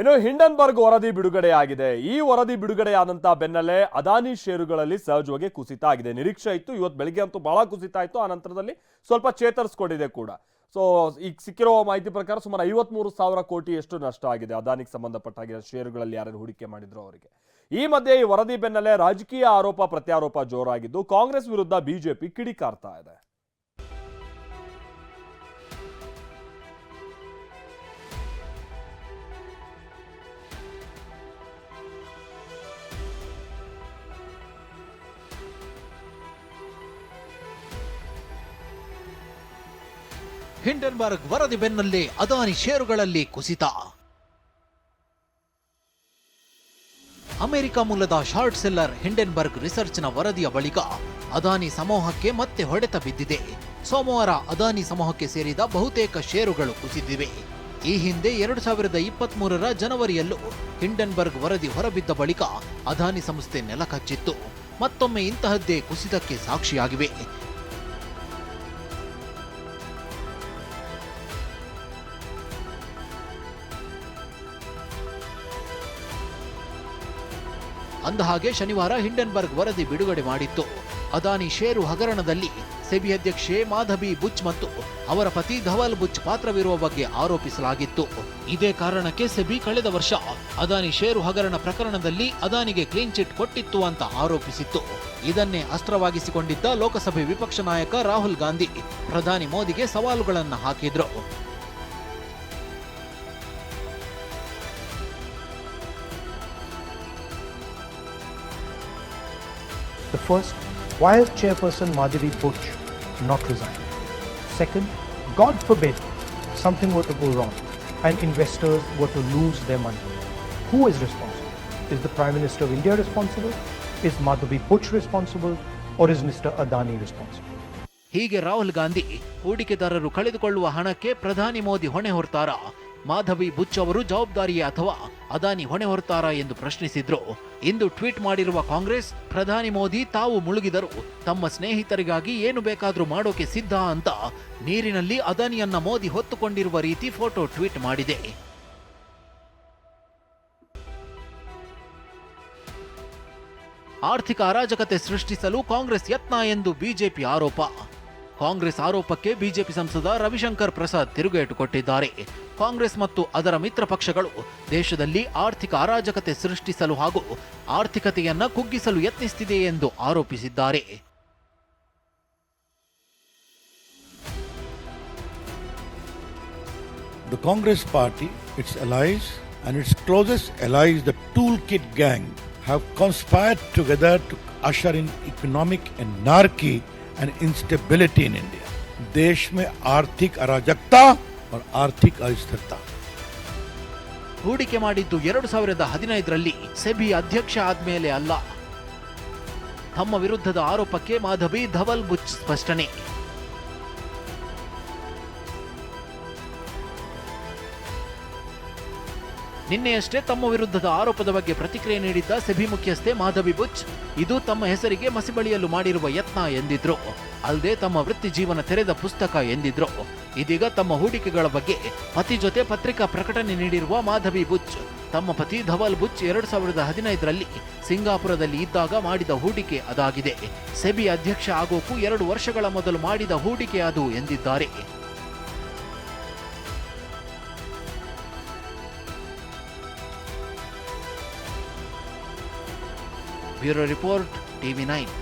ಇನ್ನು ಹಿಂಡನ್ಬರ್ಗ್ ವರದಿ ಬಿಡುಗಡೆಯಾಗಿದೆ. ಈ ವರದಿ ಬಿಡುಗಡೆಯಾದಂತಹ ಬೆನ್ನಲ್ಲೇ ಅದಾನಿ ಷೇರುಗಳಲ್ಲಿ ಸಹಜವಾಗಿ ಕುಸಿತ ಆಗಿದೆ. ನಿರೀಕ್ಷೆ ಇತ್ತು, ಇವತ್ತು ಬೆಳಿಗ್ಗೆ ಅಂತೂ ಬಹಳ ಕುಸಿತ ಆಯಿತು. ಆ ನಂತರದಲ್ಲಿ ಸ್ವಲ್ಪ ಚೇತರಿಸಿಕೊಂಡಿದೆ ಕೂಡ. ಸೊ ಈಗ ಸಿಕ್ಕಿರೋ ಮಾಹಿತಿ ಪ್ರಕಾರ ಸುಮಾರು 53,000 ಕೋಟಿಯಷ್ಟು ನಷ್ಟ ಆಗಿದೆ ಅದಾನಿಗೆ ಸಂಬಂಧಪಟ್ಟ ಹಾಗೆ ಷೇರುಗಳಲ್ಲಿ ಯಾರು ಹೂಡಿಕೆ ಮಾಡಿದ್ರು ಅವರಿಗೆ. ಈ ಮಧ್ಯೆ ಈ ವರದಿ ಬೆನ್ನಲ್ಲೇ ರಾಜಕೀಯ ಆರೋಪ ಪ್ರತ್ಯಾರೋಪ ಜೋರಾಗಿದ್ದು ಕಾಂಗ್ರೆಸ್ ವಿರುದ್ಧ ಬಿಜೆಪಿ ಕಿಡಿಕಾರ್ತಾ ಇದೆ. ಹಿಂಡನ್ಬರ್ಗ್ ವರದಿ ಬೆನ್ನಲ್ಲೇ ಅದಾನಿ ಷೇರುಗಳಲ್ಲಿ ಕುಸಿತ. ಅಮೆರಿಕ ಮೂಲದ ಶಾರ್ಟ್ ಸೆಲ್ಲರ್ ಹಿಂಡನ್ಬರ್ಗ್ ರಿಸರ್ಚ್ನ ವರದಿಯ ಬಳಿಕ ಅದಾನಿ ಸಮೂಹಕ್ಕೆ ಮತ್ತೆ ಹೊಡೆತ ಬಿದ್ದಿದೆ. ಸೋಮವಾರ ಅದಾನಿ ಸಮೂಹಕ್ಕೆ ಸೇರಿದ ಬಹುತೇಕ ಷೇರುಗಳು ಕುಸಿದಿವೆ. ಈ ಹಿಂದೆ 2023ರ ಜನವರಿಯಲ್ಲೂ ಹಿಂಡನ್ಬರ್ಗ್ ವರದಿ ಹೊರಬಿದ್ದ ಬಳಿಕ ಅದಾನಿ ಸಂಸ್ಥೆ ನೆಲಕಚ್ಚಿತ್ತು. ಮತ್ತೊಮ್ಮೆ ಇಂತಹದ್ದೇ ಕುಸಿತಕ್ಕೆ ಸಾಕ್ಷಿಯಾಗಿವೆ. ಅಂದಹಾಗೆ ಶನಿವಾರ ಹಿಂಡನ್ಬರ್ಗ್ ವರದಿ ಬಿಡುಗಡೆ ಮಾಡಿತ್ತು. ಅದಾನಿ ಷೇರು ಹಗರಣದಲ್ಲಿ ಸೆಬಿ ಅಧ್ಯಕ್ಷೆ ಮಾಧವಿ ಬುಚ್ ಮತ್ತು ಅವರ ಪತಿ ಧವಲ್ ಬುಚ್ ಪಾತ್ರವಿರುವ ಬಗ್ಗೆ ಆರೋಪಿಸಲಾಗಿತ್ತು. ಇದೇ ಕಾರಣಕ್ಕೆ ಸೆಬಿ ಕಳೆದ ವರ್ಷ ಅದಾನಿ ಷೇರು ಹಗರಣ ಪ್ರಕರಣದಲ್ಲಿ ಅದಾನಿಗೆ ಕ್ಲೀನ್ ಚಿಟ್ ಕೊಟ್ಟಿತ್ತು ಅಂತ ಆರೋಪಿಸಿತ್ತು. ಇದನ್ನೇ ಅಸ್ತ್ರವಾಗಿಸಿಕೊಂಡಿದ್ದ ಲೋಕಸಭೆ ವಿಪಕ್ಷ ನಾಯಕ ರಾಹುಲ್ ಗಾಂಧಿ ಪ್ರಧಾನಿ ಮೋದಿಗೆ ಸವಾಲುಗಳನ್ನು ಹಾಕಿದ್ರು. The first, why has Chairperson Madhavi Butch not resigned? Second, God forbid something were to go wrong and investors were to lose their money. Who is responsible? Is the Prime Minister of India responsible? Is Madhavi Butch responsible? Or is Mr. Adani responsible? ಹೀಗೆ ರಾಹುಲ್ ಗಾಂಧಿ ಹೂಡಿಕೆದಾರರು ಕಳೆದುಕೊಳ್ಳುವ ಹಣಕ್ಕೆ ಪ್ರಧಾನಿ ಮೋದಿ ಹೊಣೆ ಹೊರ್ತಾರಾ, Madhavi Butch ಅವರು ಜವಾಬ್ದಾರಿಯೇ ಅಥವಾ ಅದಾನಿ ಹೊಣೆ ಹೊರ್ತಾರಾ ಎಂದು ಪ್ರಶ್ನಿಸಿದ್ರು. ಇಂದು ಟ್ವೀಟ್ ಮಾಡಿರುವ ಕಾಂಗ್ರೆಸ್, ಪ್ರಧಾನಿ ಮೋದಿ ತಾವು ಮುಳುಗಿದರು, ತಮ್ಮ ಸ್ನೇಹಿತರಿಗಾಗಿ ಏನು ಬೇಕಾದ್ರೂ ಮಾಡೋಕೆ ಸಿದ್ಧ ಅಂತ ನೀರಿನಲ್ಲಿ ಅದಾನಿಯನ್ನ ಮೋದಿ ಹೊತ್ತುಕೊಂಡಿರುವ ರೀತಿ ಫೋಟೋ ಟ್ವೀಟ್ ಮಾಡಿದೆ. ಆರ್ಥಿಕ ಅರಾಜಕತೆ ಸೃಷ್ಟಿಸಲು ಕಾಂಗ್ರೆಸ್ ಯತ್ನ ಎಂದು ಬಿಜೆಪಿ ಆರೋಪ. ಕಾಂಗ್ರೆಸ್ ಆರೋಪಕ್ಕೆ ಬಿಜೆಪಿ ಸಂಸದ ರವಿಶಂಕರ್ ಪ್ರಸಾದ್ ತಿರುಗೇಟು ಕೊಟ್ಟಿದ್ದಾರೆ. ಕಾಂಗ್ರೆಸ್ ಮತ್ತು ಅದರ ಮಿತ್ರ ಪಕ್ಷಗಳು ದೇಶದಲ್ಲಿ ಆರ್ಥಿಕ ಅರಾಜಕತೆ ಸೃಷ್ಟಿಸಲು ಹಾಗೂ ಆರ್ಥಿಕತೆಯನ್ನ ಕುಗ್ಗಿಸಲು ಯತ್ನಿಸುತ್ತಿದೆ ಎಂದು ಆರೋಪಿಸಿದ್ದಾರೆ. The Congress party, its allies and its closest allies, the Toolkit gang, have conspired together to usher in economic anarchy and instability in India. देश में आर्थिक अराजकता और आर्थिक अस्थिरता. ಹೂಡಿಕೆ ಮಾಡಿದ್ದು 2015ರಲ್ಲಿ ಸೆಬಿ ಅಧ್ಯಕ್ಷ ಆದ್ಮೇಲೆ ಅಲ್ಲ. ತಮ್ಮ ವಿರುದ್ಧದ ಆರೋಪಕ್ಕೆ ಮಾಧವಿ ಧವಲ್ ಬುಚ್ ಸ್ಪಷ್ಟನೆ. ನಿನ್ನೆಯಷ್ಟೇ ತಮ್ಮ ವಿರುದ್ಧದ ಆರೋಪದ ಬಗ್ಗೆ ಪ್ರತಿಕ್ರಿಯೆ ನೀಡಿದ್ದ ಸೆಬಿ ಮುಖ್ಯಸ್ಥೆ ಮಾಧವಿ ಬುಚ್, ಇದು ತಮ್ಮ ಹೆಸರಿಗೆ ಮಸಿಬಳಿಯಲು ಮಾಡಿರುವ ಯತ್ನ ಎಂದಿದ್ರು. ಅಲ್ಲದೆ ತಮ್ಮ ವೃತ್ತಿ ಜೀವನ ತೆರೆದ ಪುಸ್ತಕ ಎಂದಿದ್ರು. ಇದೀಗ ತಮ್ಮ ಹೂಡಿಕೆಗಳ ಬಗ್ಗೆ ಪತಿ ಜೊತೆ ಪತ್ರಿಕಾ ಪ್ರಕಟಣೆ ನೀಡಿರುವ ಮಾಧವಿ ಬುಚ್, ತಮ್ಮ ಪತಿ ಧವಲ್ ಬುಚ್ 2015ರಲ್ಲಿ ಸಿಂಗಾಪುರದಲ್ಲಿ ಇದ್ದಾಗ ಮಾಡಿದ ಹೂಡಿಕೆ ಅದಾಗಿದೆ. ಸೆಬಿ ಅಧ್ಯಕ್ಷ ಆಗೋಕು 2 ವರ್ಷಗಳ ಮೊದಲು ಮಾಡಿದ ಹೂಡಿಕೆ ಅದು ಎಂದಿದ್ದಾರೆ. Bureau report, TV9.